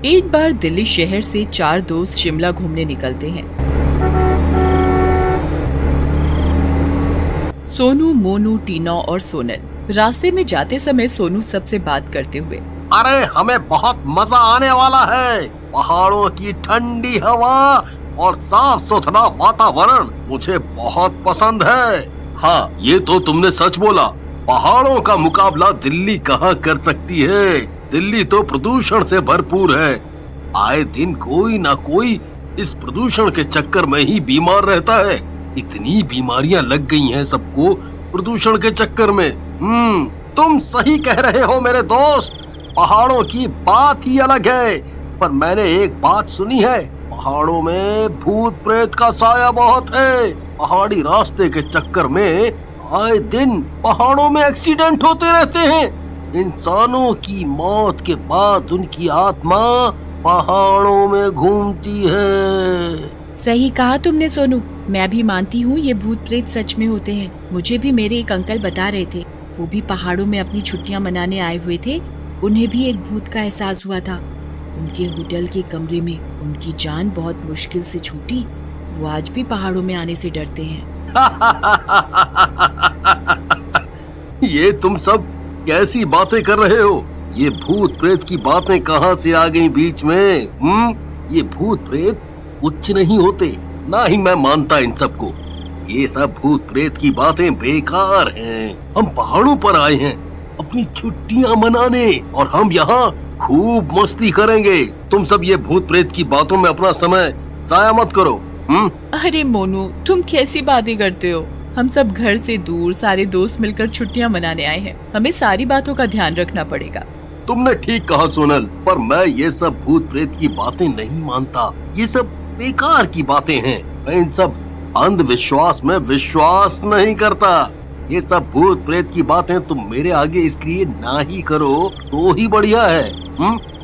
एक बार दिल्ली शहर से 4 दोस्त शिमला घूमने निकलते हैं। सोनू, मोनू, टीना और सोनल। रास्ते में जाते समय सोनू सबसे बात करते हुए, अरे हमें बहुत मजा आने वाला है। पहाड़ों की ठंडी हवा और साफ सुथरा वातावरण मुझे बहुत पसंद है। हाँ, ये तो तुमने सच बोला। पहाड़ों का मुकाबला दिल्ली कहाँ कर सकती है। दिल्ली तो प्रदूषण से भरपूर है। आए दिन कोई ना कोई इस प्रदूषण के चक्कर में ही बीमार रहता है। इतनी बीमारियां लग गई हैं सबको प्रदूषण के चक्कर में। तुम सही कह रहे हो मेरे दोस्त। पहाड़ों की बात ही अलग है। पर मैंने एक बात सुनी है, पहाड़ों में भूत प्रेत का साया बहुत है। पहाड़ी रास्ते के चक्कर में आए दिन पहाड़ों में एक्सीडेंट होते रहते हैं। इंसानों की मौत के बाद उनकी आत्मा पहाड़ों में घूमती है। सही कहा तुमने सोनू। मैं भी मानती हूँ ये भूत प्रेत सच में होते हैं। मुझे भी मेरे एक अंकल बता रहे थे, वो भी पहाड़ों में अपनी छुट्टियाँ मनाने आए हुए थे। उन्हें भी एक भूत का एहसास हुआ था। उनके होटल के कमरे में उनकी जान बहुत मुश्किल से छूटी। वो आज भी पहाड़ों में आने से डरते हैं। ये तुम सब कैसी बातें कर रहे हो? ये भूत प्रेत की बातें कहाँ से आ गई बीच में? ये भूत प्रेत कुछ नहीं होते, ना ही मैं मानता इन सबको। ये सब भूत प्रेत की बातें बेकार हैं। हम पहाड़ों पर आए हैं अपनी छुट्टियां मनाने और हम यहाँ खूब मस्ती करेंगे। तुम सब ये भूत प्रेत की बातों में अपना समय जाया मत करो। अरे मोनू, तुम कैसी बातें करते हो? हम सब घर से दूर सारे दोस्त मिलकर छुट्टियां मनाने आए हैं। हमें सारी बातों का ध्यान रखना पड़ेगा। तुमने ठीक कहा सोनल, पर मैं ये सब भूत प्रेत की बातें नहीं मानता। ये सब बेकार की बातें हैं। मैं इन सब अंधविश्वास में विश्वास नहीं करता। ये सब भूत प्रेत की बातें तुम मेरे आगे इसलिए ना ही करो तो ही बढ़िया है।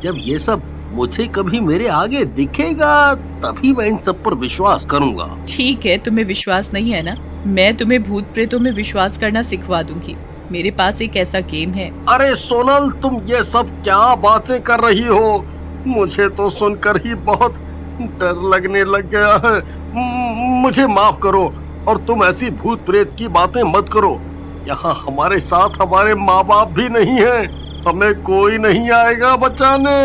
जब ये सब मुझे कभी मेरे आगे दिखेगा तभी मैं इन सब पर विश्वास करूंगा। ठीक है, तुम्हें विश्वास नहीं है ना? मैं तुम्हें भूत प्रेतों में विश्वास करना सिखवा दूंगी। मेरे पास एक ऐसा गेम है। अरे सोनल, तुम ये सब क्या बातें कर रही हो? मुझे तो सुनकर ही बहुत डर लगने लग गया है। मुझे माफ करो और तुम ऐसी भूत प्रेत की बातें मत करो। यहाँ हमारे साथ हमारे माँ बाप भी नहीं है। हमें कोई नहीं आएगा बचाने।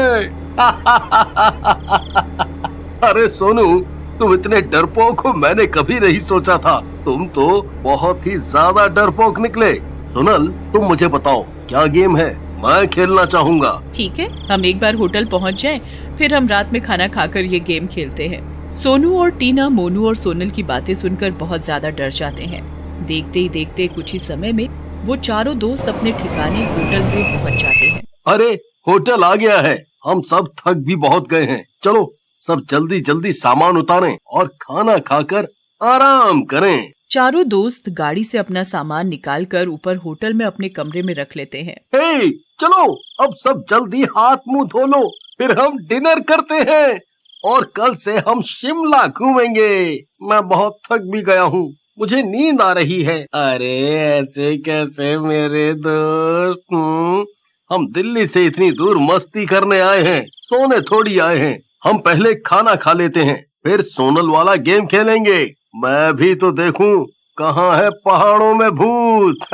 अरे सोनू, तुम इतने डरपोक हो मैंने कभी नहीं सोचा था। तुम तो बहुत ही ज्यादा डरपोक निकले। सोनल, तुम मुझे बताओ क्या गेम है? मैं खेलना चाहूँगा। ठीक है, हम एक बार होटल पहुँच जाएं, फिर हम रात में खाना खाकर ये गेम खेलते हैं। सोनू और टीना मोनू और सोनल की बातें सुनकर बहुत ज्यादा डर जाते हैं। देखते ही देखते कुछ ही समय में वो चारों दोस्त अपने ठिकाने होटल में पहुँच जाते हैं। अरे होटल आ गया है। हम सब थक भी बहुत गए हैं। चलो सब जल्दी जल्दी सामान उतारें और खाना खाकर आराम करें। चारों दोस्त गाड़ी से अपना सामान निकालकर ऊपर होटल में अपने कमरे में रख लेते हैं। हे, चलो अब सब जल्दी हाथ मुंह धो लो, फिर हम डिनर करते हैं और कल से हम शिमला घूमेंगे। मैं बहुत थक भी गया हूँ, मुझे नींद आ रही है। अरे ऐसे कैसे मेरे दोस्त? हम दिल्ली से इतनी दूर मस्ती करने आए हैं, सोने थोड़ी आए हैं। हम पहले खाना खा लेते हैं, फिर सोनल वाला गेम खेलेंगे। मैं भी तो देखूं कहाँ है पहाड़ों में भूत।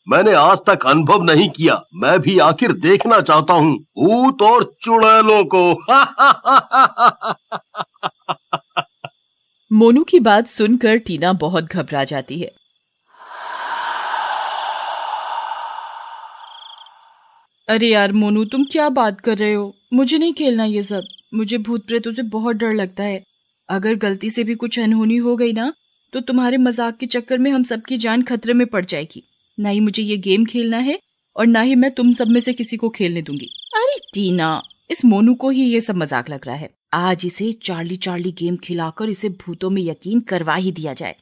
मैंने आज तक अनुभव नहीं किया, मैं भी आखिर देखना चाहता हूँ भूत और चुड़ैलों को। मोनू की बात सुनकर टीना बहुत घबरा जाती है। अरे यार मोनू, तुम क्या बात कर रहे हो? मुझे नहीं खेलना ये सब। मुझे भूत प्रेतों से बहुत डर लगता है। अगर गलती से भी कुछ अनहोनी हो गई ना, तो तुम्हारे मजाक के चक्कर में हम सबकी जान खतरे में पड़ जाएगी। ना ही मुझे ये गेम खेलना है और ना ही मैं तुम सब में से किसी को खेलने दूंगी। अरे टीना, इस मोनू को ही ये सब मजाक लग रहा है। आज इसे चार्ली चार्ली गेम खिलाकर इसे भूतों में यकीन करवा ही दिया जाए।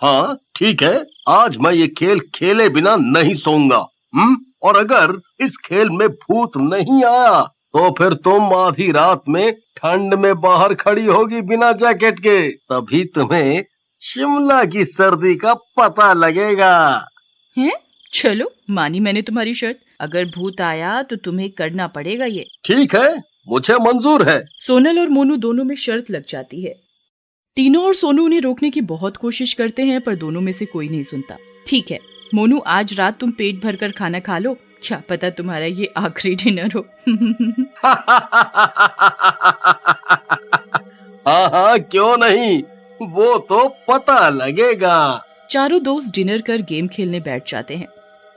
हाँ ठीक है, आज मैं ये खेल खेले बिना नहीं सोऊंगा। और अगर इस खेल में भूत नहीं आया तो फिर तुम आधी रात में ठंड में बाहर खड़ी होगी बिना जैकेट के, तभी तुम्हें शिमला की सर्दी का पता लगेगा। हैं? चलो, मानी मैंने तुम्हारी शर्त। अगर भूत आया तो तुम्हें करना पड़ेगा ये। ठीक है, मुझे मंजूर है। सोनल और मोनू दोनों में शर्त लग जाती है। टीना और सोनू उन्हें रोकने की बहुत कोशिश करते हैं पर दोनों में से कोई नहीं सुनता। ठीक है मोनू, आज रात तुम पेट भरकर खाना खा लो, क्या पता तुम्हारा ये आखिरी डिनर हो। हाँ, क्यों नहीं, वो तो पता लगेगा। चारों दोस्त डिनर कर गेम खेलने बैठ जाते हैं।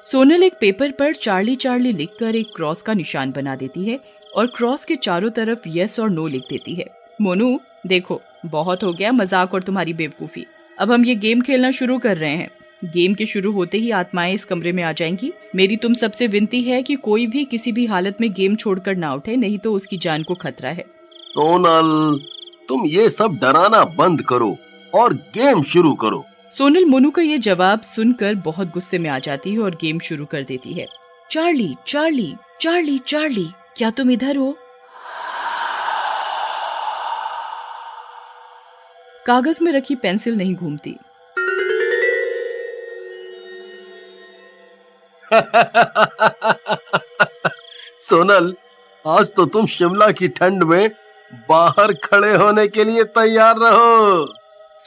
सोनल एक पेपर पर चार्ली चार्ली लिखकर एक क्रॉस का निशान बना देती है और क्रॉस के चारों तरफ यस और नो लिख देती है। मोनू देखो, बहुत हो गया मजाक और तुम्हारी बेवकूफी, अब हम ये गेम खेलना शुरू कर रहे हैं। गेम के शुरू होते ही आत्माएं इस कमरे में आ जाएंगी। मेरी तुम सबसे विनती है कि कोई भी किसी भी हालत में गेम छोड़कर ना उठे, नहीं तो उसकी जान को खतरा है। सोनल, तुम ये सब डराना बंद करो और गेम शुरू करो। सोनल मोनू का ये जवाब सुनकर बहुत गुस्से में आ जाती है और गेम शुरू कर देती है। चार्ली चार्ली चार्ली चार्ली, क्या तुम इधर हो? कागज में रखी पेंसिल नहीं घूमती। सोनल, आज तो तुम शिमला की ठंड में बाहर खड़े होने के लिए तैयार रहो।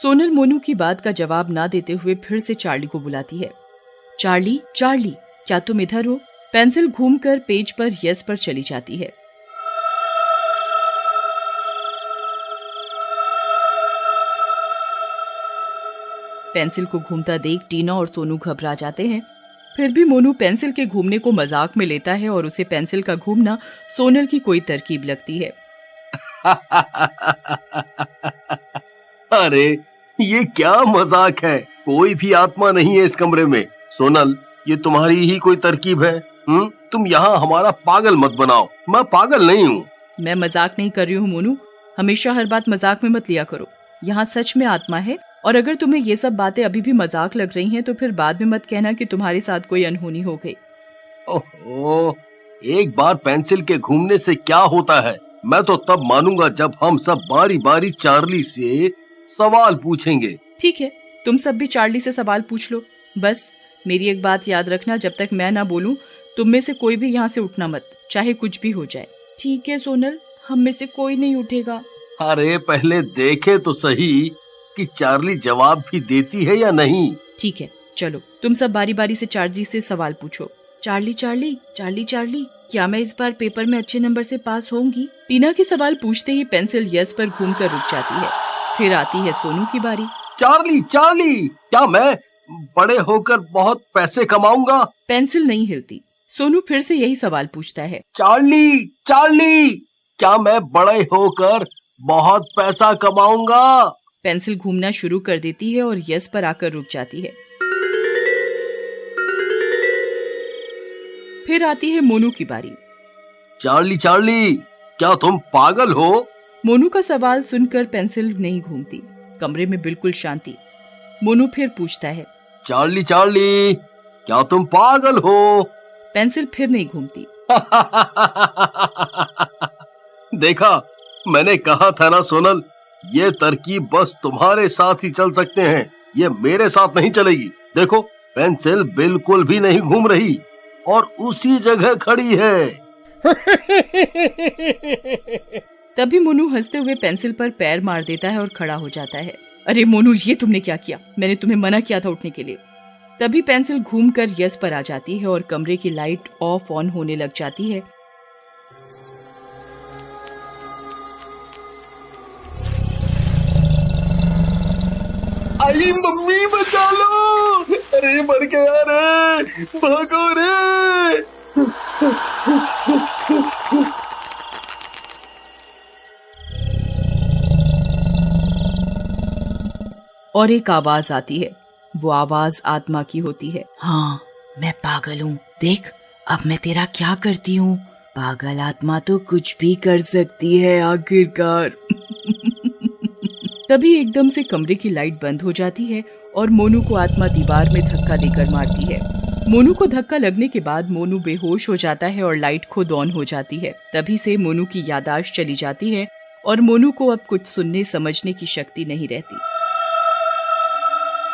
सोनल मोनू की बात का जवाब ना देते हुए फिर से चार्ली को बुलाती है। चार्ली चार्ली, क्या तुम इधर हो? पेंसिल घूमकर पेज पर यस पर चली जाती है। पेंसिल को घूमता देख टीना और सोनू घबरा जाते हैं। फिर भी मोनू पेंसिल के घूमने को मजाक में लेता है और उसे पेंसिल का घूमना सोनल की कोई तरकीब लगती है। अरे ये क्या मजाक है, कोई भी आत्मा नहीं है इस कमरे में। सोनल, ये तुम्हारी ही कोई तरकीब है? तुम यहाँ हमारा पागल मत बनाओ, मैं पागल नहीं हूँ। मैं मजाक नहीं कर रही हूँ मोनू, हमेशा हर बात मजाक में मत लिया करो। यहाँ सच में आत्मा है और अगर तुम्हें ये सब बातें अभी भी मजाक लग रही हैं तो फिर बाद में मत कहना कि तुम्हारे साथ कोई अनहोनी हो गई। ओहो, एक बार पेंसिल के घूमने से क्या होता है? मैं तो तब मानूंगा जब हम सब बारी बारी चार्ली से सवाल पूछेंगे। ठीक है, तुम सब भी चार्ली से सवाल पूछ लो। बस मेरी एक बात याद रखना, जब तक मैं ना बोलूं तुम में से कोई भी यहाँ से उठना मत, चाहे कुछ भी हो जाए। ठीक है सोनल, हम में से कोई नहीं उठेगा। अरे पहले देखे तो सही कि चार्ली जवाब भी देती है या नहीं। ठीक है, चलो तुम सब बारी बारी से चार्ली से सवाल पूछो। चार्ली चार्ली चार्ली चार्ली, क्या मैं इस बार पेपर में अच्छे नंबर से पास होंगी? टीना के सवाल पूछते ही पेंसिल यस पर घूमकर रुक जाती है। फिर आती है सोनू की बारी। चार्ली चार्ली, क्या मैं बड़े होकर बहुत पैसे कमाऊंगा? पेंसिल नहीं हिलती। सोनू फिर से यही सवाल पूछता है। चार्ली चार्ली, क्या मैं बड़े होकर बहुत पैसा कमाऊंगा? पेंसिल घूमना शुरू कर देती है और यस पर आकर रुक जाती है। फिर आती है मोनू की बारी। चार्ली चार्ली, क्या तुम पागल हो? मोनू का सवाल सुनकर पेंसिल नहीं घूमती। कमरे में बिल्कुल शांति। मोनू फिर पूछता है। चार्ली चार्ली, क्या तुम पागल हो? पेंसिल फिर नहीं घूमती। देखा, मैंने कहा था ना सोनल, ये तरकीब बस तुम्हारे साथ ही चल सकते हैं, ये मेरे साथ नहीं चलेगी। देखो, पेंसिल बिल्कुल भी नहीं घूम रही और उसी जगह खड़ी है। तभी मोनू हंसते हुए पेंसिल पर पैर मार देता है और खड़ा हो जाता है। अरे मोनू, ये तुमने क्या किया? मैंने तुम्हें मना किया था उठने के लिए। तभी पेंसिल घूमकर यस पर आ जाती है और कमरे की लाइट ऑफ ऑन होने लग जाती है। आई मम्मी, बचा लो! अरे मर गया रे, भागो रे! और एक आवाज आती है। वो आवाज आत्मा की होती है। हाँ, मैं पागल हूँ, देख अब मैं तेरा क्या करती हूँ। पागल आत्मा तो कुछ भी कर सकती है आखिरकार। तभी एकदम से कमरे की लाइट बंद हो जाती है और मोनू को आत्मा दीवार में धक्का देकर मारती है। मोनू को धक्का लगने के बाद मोनू बेहोश हो जाता है और लाइट खुद ऑन हो जाती है। तभी से मोनू की याददाश्त चली जाती है और मोनू को अब कुछ सुनने समझने की शक्ति नहीं रहती।